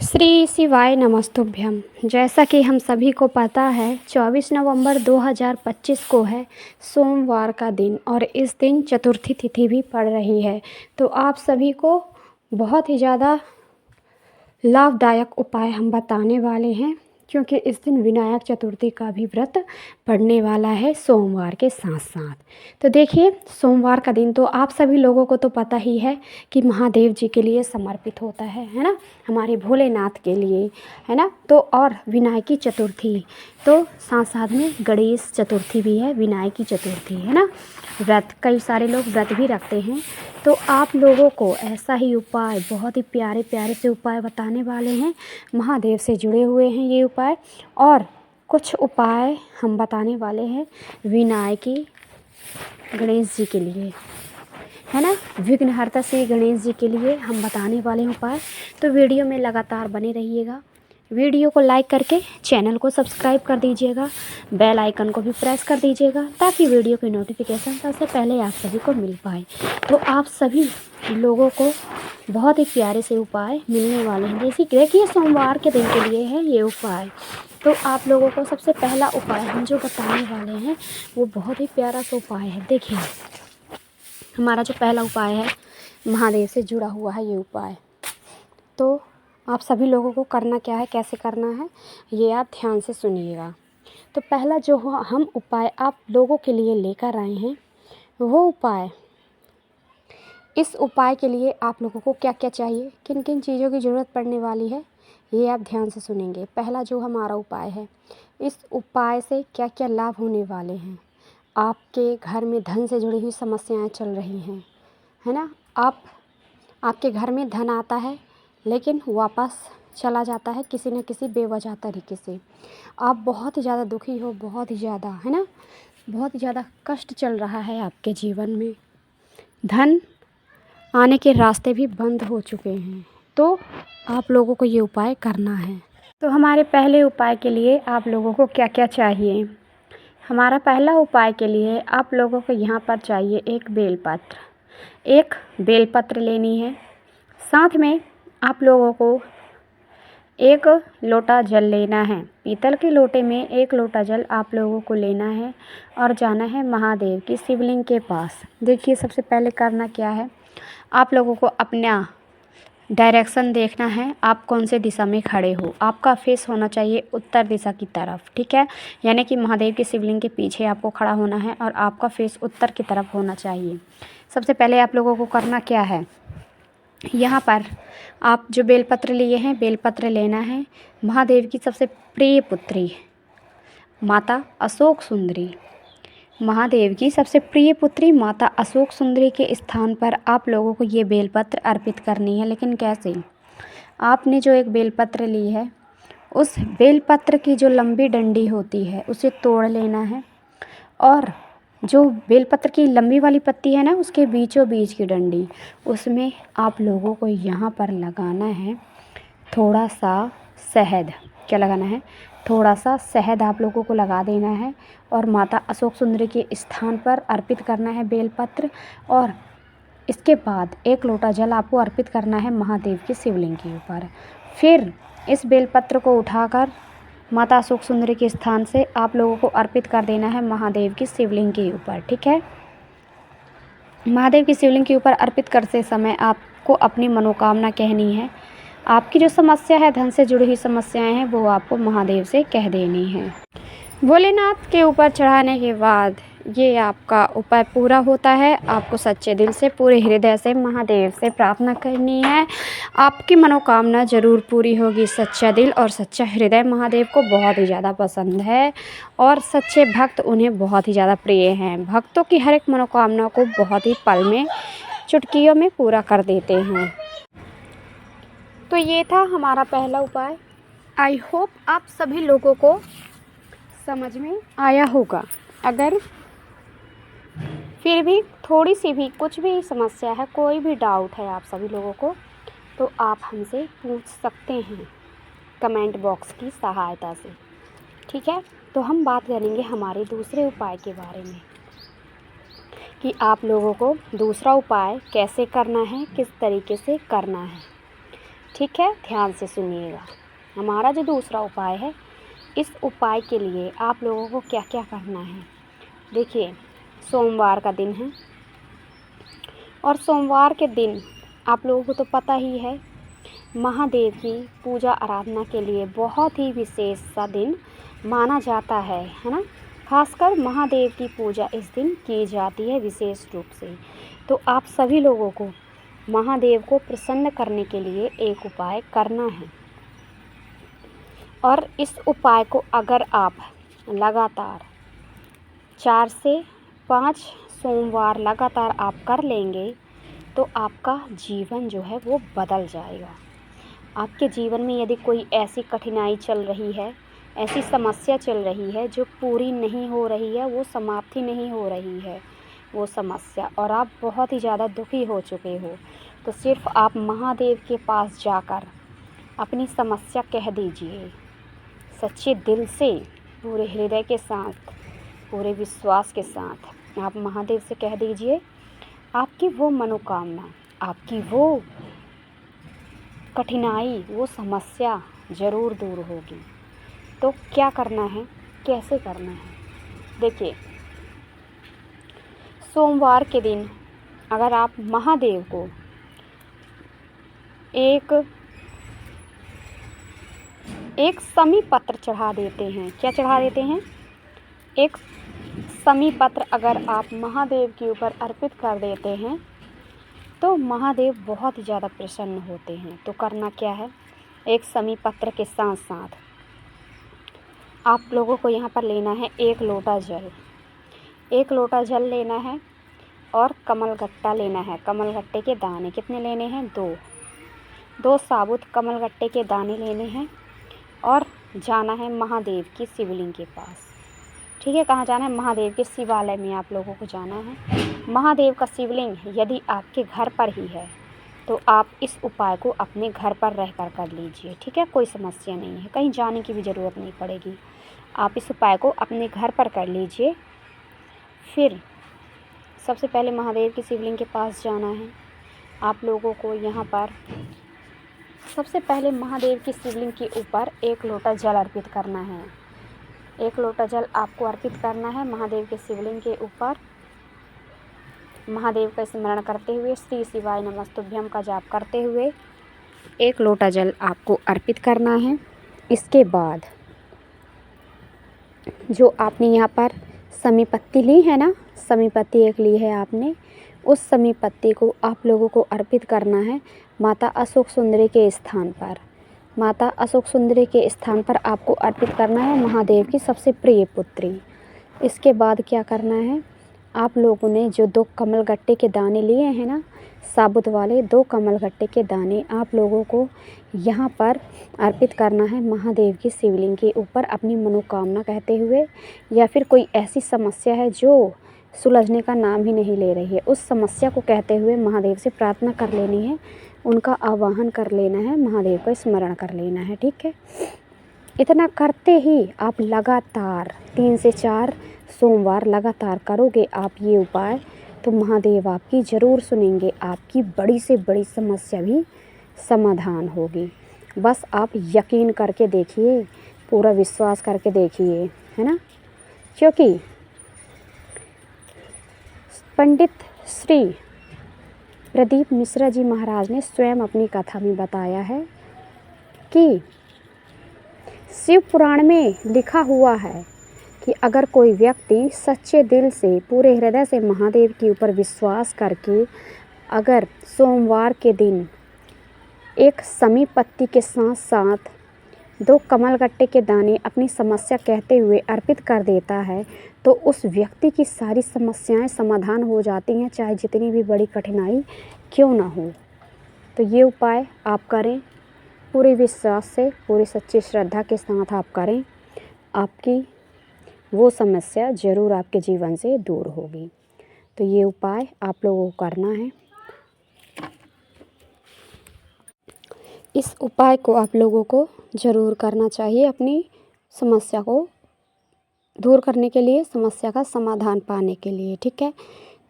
श्री शिवाय नमस्तुभ्यम। जैसा कि हम सभी को पता है 24 नवंबर 2025 को है सोमवार का दिन और इस दिन चतुर्थी तिथि भी पड़ रही है। तो आप सभी को बहुत ही ज़्यादा लाभदायक उपाय हम बताने वाले हैं, क्योंकि इस दिन विनायक चतुर्थी का भी व्रत पड़ने वाला है सोमवार के साथ साथ। तो देखिए, सोमवार का दिन तो आप सभी लोगों को तो पता ही है कि महादेव जी के लिए समर्पित होता है ना, हमारे भोलेनाथ के लिए, है ना। तो और विनायकी चतुर्थी तो साथ साथ में गणेश चतुर्थी भी है, विनायकी चतुर्थी है ना। व्रत कई सारे लोग व्रत भी रखते हैं। तो आप लोगों को ऐसा ही उपाय, बहुत ही प्यारे प्यारे से उपाय बताने वाले हैं। महादेव से जुड़े हुए हैं ये उपाय, और कुछ उपाय हम बताने वाले हैं विनायकी गणेश जी के लिए, है ना। विघ्नहर्ता श्री गणेश जी के लिए हम बताने वाले हैं उपाय। तो वीडियो में लगातार बने रहिएगा। वीडियो को लाइक करके चैनल को सब्सक्राइब कर दीजिएगा, बेल आइकन को भी प्रेस कर दीजिएगा, ताकि वीडियो की नोटिफिकेशन सबसे पहले आप सभी को मिल पाए। तो आप सभी लोगों को बहुत ही प्यारे से उपाय मिलने वाले हैं। जैसे कि देखिए, सोमवार के दिन के लिए है ये उपाय। तो आप लोगों को सबसे पहला उपाय हम जो बताने वाले हैं वो बहुत ही प्यारा सा उपाय है। देखिए, हमारा जो पहला उपाय है महादेव से जुड़ा हुआ है ये उपाय। तो आप सभी लोगों को करना क्या है, कैसे करना है, ये आप ध्यान से सुनिएगा। तो पहला जो हम उपाय आप लोगों के लिए लेकर आए हैं वो उपाय, इस उपाय के लिए आप लोगों को क्या क्या चाहिए, किन किन चीज़ों की ज़रूरत पड़ने वाली है, ये आप ध्यान से सुनेंगे। पहला जो हमारा उपाय है, इस उपाय से क्या क्या लाभ होने वाले हैं। आपके घर में धन से जुड़ी हुई समस्याएं चल रही हैं, है ना। आपके घर में धन आता है लेकिन वापस चला जाता है किसी न किसी बेवजह तरीके से। आप बहुत ही ज़्यादा दुखी हो, बहुत ही ज़्यादा, है ना, बहुत ही ज़्यादा कष्ट चल रहा है आपके जीवन में। धन आने के रास्ते भी बंद हो चुके हैं। तो आप लोगों को ये उपाय करना है। तो हमारे पहले उपाय के लिए आप लोगों को क्या क्या चाहिए। हमारा पहला उपाय के लिए आप लोगों को यहाँ पर चाहिए एक बेलपत्र लेनी है। साथ में आप लोगों को एक लोटा जल लेना है। पीतल के लोटे में एक लोटा जल आप लोगों को लेना है और जाना है महादेव की शिवलिंग के पास। देखिए, सबसे पहले करना क्या है, आप लोगों को अपना डायरेक्शन देखना है, आप कौन से दिशा में खड़े हो। आपका फेस होना चाहिए उत्तर दिशा की तरफ, ठीक है। यानी कि महादेव की शिवलिंग के पीछे आपको खड़ा होना है और आपका फेस उत्तर की तरफ होना चाहिए। सबसे पहले आप लोगों को करना क्या है, यहाँ पर आप जो बेलपत्र लिए हैं, बेलपत्र लेना है। महादेव की सबसे प्रिय पुत्री माता अशोक सुंदरी, महादेव की सबसे प्रिय पुत्री माता अशोक सुंदरी के स्थान पर आप लोगों को ये बेलपत्र अर्पित करनी है। लेकिन कैसे, आपने जो एक बेलपत्र ली है, उस बेलपत्र की जो लंबी डंडी होती है उसे तोड़ लेना है, और जो बेलपत्र की लंबी वाली पत्ती है ना, उसके बीचों बीच की डंडी, उसमें आप लोगों को यहाँ पर लगाना है थोड़ा सा शहद। क्या लगाना है, थोड़ा सा शहद आप लोगों को लगा देना है और माता अशोक सुंदरी के स्थान पर अर्पित करना है बेलपत्र। और इसके बाद एक लोटा जल आपको अर्पित करना है महादेव की शिवलिंग के ऊपर। फिर इस बेलपत्र को उठाकर माता अशोक सुंदरी के स्थान से आप लोगों को अर्पित कर देना है महादेव की शिवलिंग के ऊपर, ठीक है। महादेव की शिवलिंग के ऊपर अर्पित करते समय आपको अपनी मनोकामना कहनी है। आपकी जो समस्या है, धन से जुड़ी हुई समस्याएं हैं, वो आपको महादेव से कह देनी है। भोलेनाथ के ऊपर चढ़ाने के बाद ये आपका उपाय पूरा होता है। आपको सच्चे दिल से, पूरे हृदय से महादेव से प्रार्थना करनी है, आपकी मनोकामना ज़रूर पूरी होगी। सच्चा दिल और सच्चा हृदय महादेव को बहुत ही ज़्यादा पसंद है और सच्चे भक्त उन्हें बहुत ही ज़्यादा प्रिय हैं। भक्तों की हर एक मनोकामना को बहुत ही पल में, चुटकियों में पूरा कर देते हैं। तो ये था हमारा पहला उपाय। आई होप आप सभी लोगों को समझ में आया होगा। अगर फिर भी थोड़ी सी भी कुछ भी समस्या है, कोई भी डाउट है आप सभी लोगों को, तो आप हमसे पूछ सकते हैं कमेंट बॉक्स की सहायता से, ठीक है। तो हम बात करेंगे हमारे दूसरे उपाय के बारे में कि आप लोगों को दूसरा उपाय कैसे करना है, किस तरीके से करना है। ठीक है, ध्यान से सुनिएगा। हमारा जो दूसरा उपाय है, इस उपाय के लिए आप लोगों को क्या क्या करना है। देखिए, सोमवार का दिन है और सोमवार के दिन आप लोगों को तो पता ही है, महादेव की पूजा आराधना के लिए बहुत ही विशेष सा दिन माना जाता है ना। खासकर महादेव की पूजा इस दिन की जाती है विशेष रूप से। तो आप सभी लोगों को महादेव को प्रसन्न करने के लिए एक उपाय करना है, और इस उपाय को अगर आप लगातार 4 से 5 सोमवार लगातार आप कर लेंगे तो आपका जीवन जो है वो बदल जाएगा। आपके जीवन में यदि कोई ऐसी कठिनाई चल रही है, ऐसी समस्या चल रही है जो पूरी नहीं हो रही है, वो समाप्ति नहीं हो रही है वो समस्या, और आप बहुत ही ज़्यादा दुखी हो चुके हो, तो सिर्फ आप महादेव के पास जाकर अपनी समस्या कह दीजिए सच्चे दिल से, पूरे हृदय के साथ, पूरे विश्वास के साथ आप महादेव से कह दीजिए, आपकी वो मनोकामना, आपकी वो कठिनाई, वो समस्या ज़रूर दूर होगी। तो क्या करना है, कैसे करना है? देखिए, सोमवार के दिन अगर आप महादेव को एक समी पत्र चढ़ा देते हैं। क्या चढ़ा देते हैं? एक समी पत्र अगर आप महादेव के ऊपर अर्पित कर देते हैं तो महादेव बहुत ही ज़्यादा प्रसन्न होते हैं। तो करना क्या है, एक समी पत्र के साथ साथ आप लोगों को यहाँ पर लेना है 1 लोटा जल। 1 लोटा जल लेना है और कमलगट्टा लेना है। कमलगट्टे के दाने कितने लेने हैं? 2 साबुत कमलगट्टे के दाने लेने हैं और जाना है महादेव की शिवलिंग के पास। ठीक है, कहाँ जाना है? महादेव के शिवालय में आप लोगों को जाना है। महादेव का शिवलिंग यदि आपके घर पर ही है तो आप इस उपाय को अपने घर पर रहकर कर लीजिए। ठीक है, कोई समस्या नहीं है, कहीं जाने की भी ज़रूरत नहीं पड़ेगी। आप इस उपाय को अपने घर पर कर लीजिए। फिर सबसे पहले महादेव की शिवलिंग के पास जाना है। आप लोगों को यहाँ पर सबसे पहले महादेव की शिवलिंग के ऊपर 1 लोटा जल अर्पित करना है। 1 लोटा जल आपको अर्पित करना है महादेव के शिवलिंग के ऊपर। महादेव का स्मरण करते हुए, श्री शिवाय नमस्तुभ्यम का जाप करते हुए 1 लोटा जल आपको अर्पित करना है। इसके बाद जो आपने यहाँ पर समी पत्ती ली है ना, समी पत्ती 1 ली है आपने, उस समी पत्ती को आप लोगों को अर्पित करना है माता अशोक सुंदरी के स्थान पर। माता अशोक सुंदरी के स्थान पर आपको अर्पित करना है महादेव की सबसे प्रिय पुत्री। इसके बाद क्या करना है, आप लोगों ने जो 2 कमलगट्टे के दाने लिए हैं ना, साबुत वाले 2 कमलगट्टे के दाने आप लोगों को यहाँ पर अर्पित करना है महादेव की शिवलिंग के ऊपर अपनी मनोकामना कहते हुए, या फिर कोई ऐसी समस्या है जो सुलझने का नाम ही नहीं ले रही है, उस समस्या को कहते हुए महादेव से प्रार्थना कर लेनी है, उनका आवाहन कर लेना है, महादेव का स्मरण कर लेना है। ठीक है, इतना करते ही आप लगातार 3 से 4 सोमवार लगातार करोगे आप ये उपाय, तो महादेव आपकी ज़रूर सुनेंगे, आपकी बड़ी से बड़ी समस्या भी समाधान होगी। बस आप यकीन करके देखिए, पूरा विश्वास करके देखिए, है ना। क्योंकि पंडित श्री प्रदीप मिश्रा जी महाराज ने स्वयं अपनी कथा में बताया है कि शिव पुराण में लिखा हुआ है कि अगर कोई व्यक्ति सच्चे दिल से, पूरे हृदय से महादेव के ऊपर विश्वास करके अगर सोमवार के दिन एक समी पत्ती के साथ साथ 2 कमलगट्टे के दाने अपनी समस्या कहते हुए अर्पित कर देता है, तो उस व्यक्ति की सारी समस्याएं समाधान हो जाती हैं, चाहे जितनी भी बड़ी कठिनाई क्यों ना हो। तो ये उपाय आप करें, पूरे विश्वास से, पूरी सच्ची श्रद्धा के साथ आप करें, आपकी वो समस्या ज़रूर आपके जीवन से दूर होगी। तो ये उपाय आप लोगों को करना है। इस उपाय को आप लोगों को ज़रूर करना चाहिए अपनी समस्या को दूर करने के लिए, समस्या का समाधान पाने के लिए। ठीक है,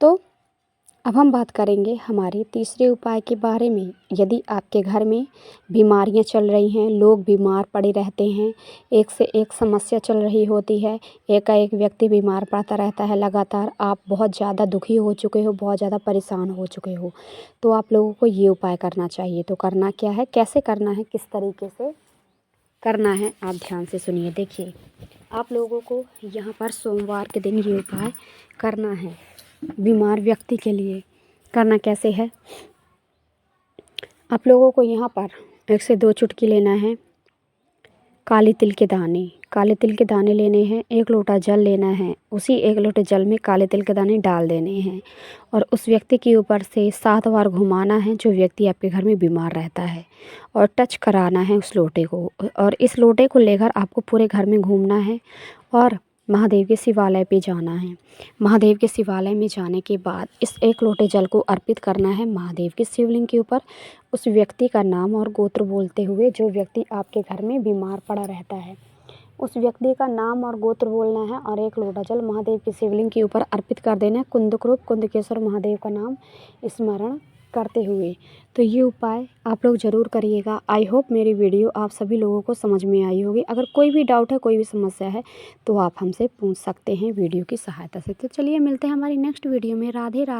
तो अब हम बात करेंगे हमारे तीसरे उपाय के बारे में। यदि आपके घर में बीमारियां चल रही हैं, लोग बीमार पड़े रहते हैं, एक से एक समस्या चल रही होती है, एकाएक व्यक्ति बीमार पड़ता रहता है लगातार, आप बहुत ज़्यादा दुखी हो चुके हो, बहुत ज़्यादा परेशान हो चुके हो, तो आप लोगों को ये उपाय करना चाहिए। तो करना क्या है, कैसे करना है, किस तरीके से करना है, आप ध्यान से सुनिए। देखिए, आप लोगों को यहाँ पर सोमवार के दिन ये उपाय करना है। बीमार व्यक्ति के लिए करना कैसे है, आप लोगों को यहाँ पर 1 से 2 चुटकी लेना है काले तिल के दाने। काले तिल के दाने लेने हैं, 1 लोटा जल लेना है, उसी 1 लोटे जल में काले तिल के दाने डाल देने हैं और उस व्यक्ति के ऊपर से 7 बार घुमाना है, जो व्यक्ति आपके घर में बीमार रहता है, और टच कराना है उस लोटे को। और इस लोटे को लेकर आपको पूरे घर में घूमना है और महादेव के शिवालय पे जाना है। महादेव के शिवालय में जाने के बाद इस 1 लोटे जल को अर्पित करना है महादेव के शिवलिंग के ऊपर। उस व्यक्ति का नाम और गोत्र बोलते हुए, जो व्यक्ति आपके घर में बीमार पड़ा रहता है, उस व्यक्ति का नाम और गोत्र बोलना है और 1 लोटा जल महादेव के शिवलिंग के ऊपर अर्पित कर देना है, कुंदक्रूप कुंदकेश्वर महादेव का नाम स्मरण करते हुए। तो ये उपाय आप लोग ज़रूर करिएगा। आई होप मेरी वीडियो आप सभी लोगों को समझ में आई होगी। अगर कोई भी डाउट है, कोई भी समस्या है, तो आप हमसे पूछ सकते हैं वीडियो की सहायता से। तो चलिए मिलते हैं हमारी नेक्स्ट वीडियो में। राधे राधे।